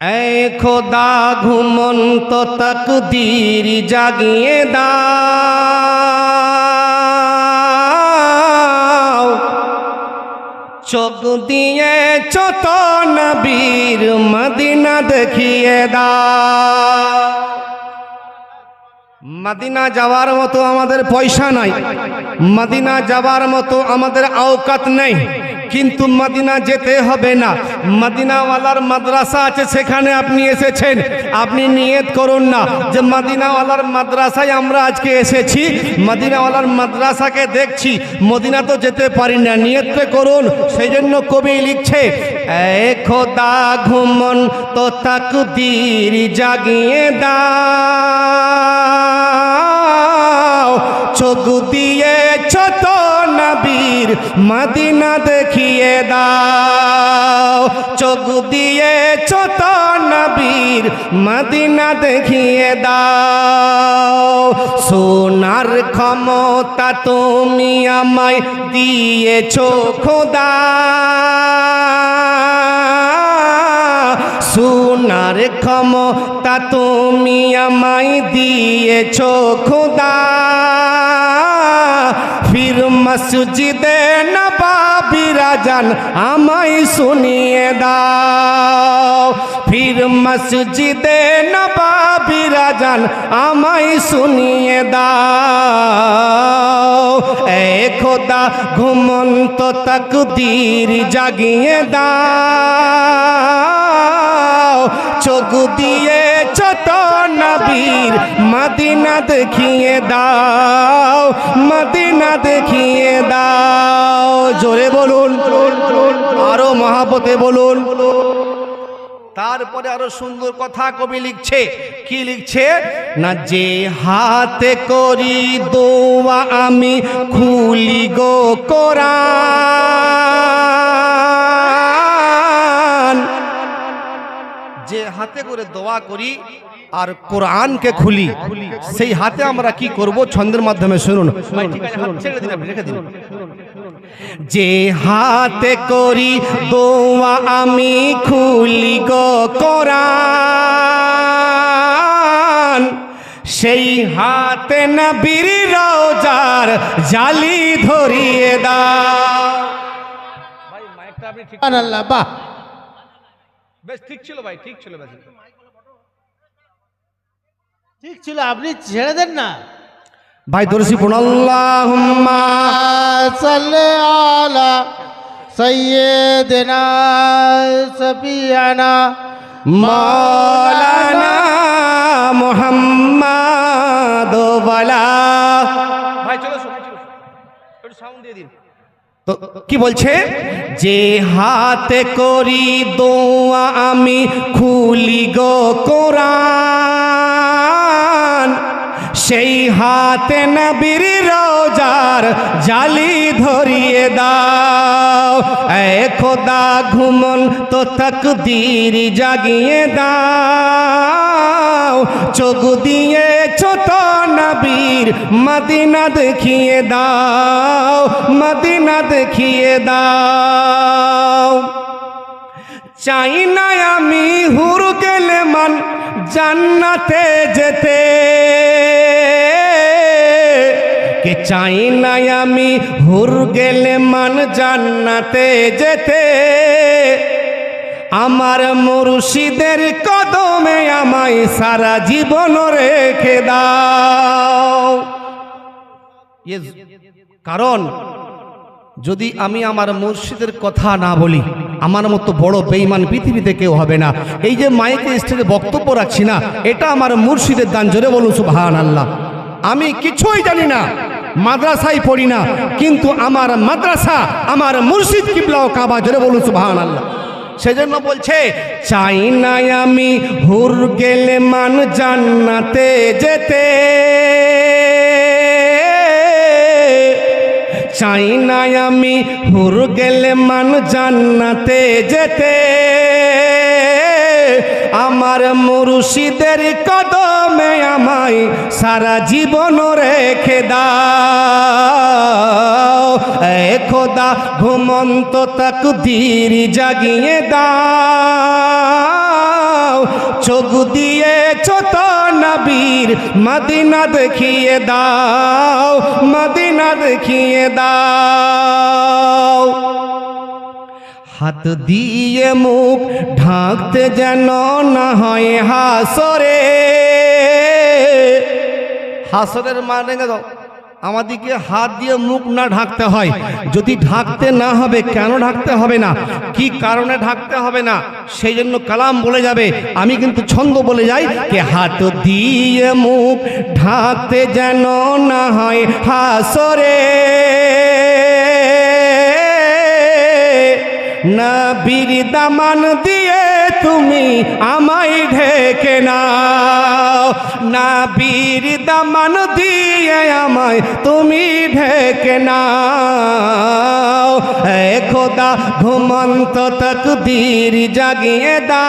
ऐ खुदा घुमন্ত तकदीर জাগিয়ে দাও, চোখ দিয়েছ তো নবীর মদিনা দেখিয়ে দাও। মদিনা যাওয়ার মতো আমাদের পয়সা নাই, মদিনা যাওয়ার মতো আমাদের আওকাত নেই, কিন্তু মদিনা যেতে হবে না। মদিনাওয়ালার মাদ্রাসা আছে, সেখানে আপনি এসেছেন, আপনি নিয়ত করুন না যে মদিনাওয়ালার মাদ্রাসায় আমরা আজকে এসেছি, মদিনাওয়ালার মাদ্রাসাকে দেখছি, মদিনা তো যেতে পারি না, নিয়ত করুন। সেই জন্য কবি লিখছে, এ খোদা ঘুমন্ত তাকদীর জাগিয়ে দাও, চোখ দিয়েছ তো নবীর মদিনা দেখিয়ে দাও, চোখ দিয়েছ তো নবীর মদিনা দেখিয়ে দাও। সোনার ক্ষমতা তুমি আমায় দিয়েছ খোদা, সোনার ক্ষমতা তুমি আমায় দিয়েছ খোদা, ফির মসজিদে নববী রাজান আমায় শুনিয়ে দাও, ফির মসজিদে নববী রাজান আমায় শুনিয়ে দাও। এ খোদা ঘুমন্ত তকদীর জাগিয়ে দাও, চোখ দিয়েছ তো নবীর মদিনা দেখিয়ে দাও, মদিনা দেখিয়ে দাও। জোরে বলুন, আরো মহাব্বতে বলুন। তারপরে আরো সুন্দর কথা কবি লিখছে, কি লিখছে না, যে হাতে করি দোয়া আমি খুলি গো কোরআন, যে হাতে করে দোয়া করি আর কোরআনকে খুলি, সেই হাতে আমরা কি করব ছন্দের মাধ্যমে শুনুন। রেখে দিন। যে হাতে করি দোয়া আমি খুলি গো কোরআন, সেই হাতে নবীর রওজার জালি ধরিয়ে দাও। ভাই মাইকটা আপনি ঠিক, আল্লাহ বাহ, বেশ ঠিক ছিল ভাই, ঠিক ছিল, বেশ ঠিক ছিল, আপনি ছেড়ে দেন না ভাই। দরসি পড়ুন, আল্লাহুম্মা সাল্লি আলা সাইয়্যিদিনা সাফিয়ানা মাওলানা মুহাম্মাদ ওয়ালা। ভাই চলো একটু সাউন্ড দিয়ে দিন তো। কি বলছে, যে হাতে করি দোয়া আমি খুলি গো কোরআন, সেই হাতে নবীর রওজার জালি ধরিয়ে দাও। এ খোদা ঘুমন্ত তকদীর জাগিয়ে দাও, চোখ দিয়েছ তো নবীর মদিনা দেখিয়ে দাও, মদিনা দেখিয়ে দাও। চাই না আমি হুর গেলে মান জান্নাতে যেতে, কে চাই না আমি হুর গেলে মান জান্নাতে যেতে, আমার মুর্শিদের কদমে আমায় সারা জীবন রেখে দাও। কারণ যদি আমি আমার মুর্শিদের কথা না বলি, আমার মতো বড় বেঈমান পৃথিবীতে কেউ হবে না। এই যে মাইকে স্টেজে বক্তব্য রাখছি না, এটা আমার মুর্শিদের দান। জোরে বলুন সুবহানাল্লাহ। আমি কিছুই জানি না, মাদ্রাসায় পড়ি না, কিন্তু আমার মাদ্রাসা আমার মুর্শিদ কিবলা ও কাবা। জোরে বলুন সুবহানাল্লাহ। সেজন্য বলছে, চাই না আমি হুর গেলে মান জান্নাতে যেতে, চাই না আমি হুর গেলে মান জান্নাতে যেতে, আমার মুর্শিদের কদমে আমায় সারা জীবন রেখে দাও। এ খোদা ঘুমন্ত তকদীর জাগিয়ে দাও, চোখ দিয়েছ তো নবীর মদিনা দেখিয়ে দাও, মদিনা দেখিয়ে দাও। হাত দিয়ে মুখ ঢাকতে যেন না হয় হাসরে। হাসরের মানে দাও আমাদেরকে হাত দিয়ে মুখ না ঢাকতে হয়। যদি ঢাকতে না হবে, কেন ঢাকতে হবে না, কি কারণে ঢাকতে হবে না, সেই জন্য কালাম বলে যাবে। আমি কিন্তু ছন্দ বলে যাই যে হাত দিয়ে মুখ ঢাকতে যেন না হয় হাসরে। নবীর দামান দিয়ে তুমি আমায় ঢেকে নাও, নবীর দামান দিয়ে আমায় তুমি ঢেকে নাও। এ খোদা ঘুমন্ত তকদীর জাগিয়ে দাও,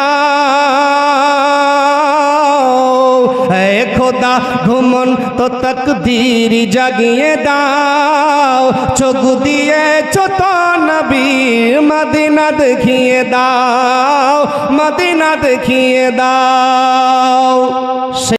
এ খোদা ঘুমন্ত তকদীর জাগিয়ে দাও। চোখ দিয়েছ তো নবীর মদিনা দেখিয়ে দাও, মদিনা দেখিয়ে দাও।